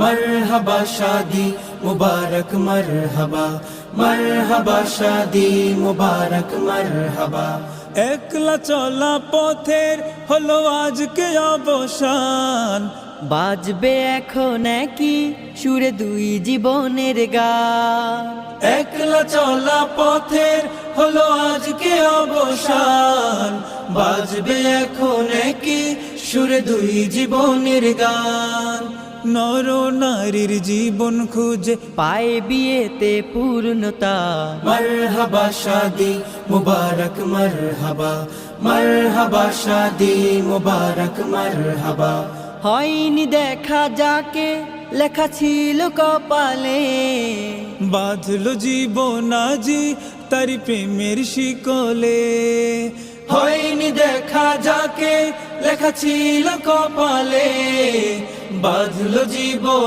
मरहबा शादी मुबारक मरहबा, मरहबा शादी मुबारक मरहबा। একলা চলা পথের হলো আজকে অবসান, বাজবে এখন কি সুরে দুই জীবনের গান। একলা চলা পথের হলো আজকে অবসান, বাজবে এখন কি সুরে দুই জীবনের গান। নর নারীর জীবন খুঁজে পায় বিয়েতে পূর্ণতা, मरहबा शादी मुबारक मरहबा, मरहबा शादी मुबारक मरहबा। হয়নি দেখা যাকে লেখা ছিল কপালে, বাঁধলো জীবন আজি তারি প্রেমের শিকলে। হয়নি দেখা যাকে লেখা ছিল কপালে, বাঁধলো জীবন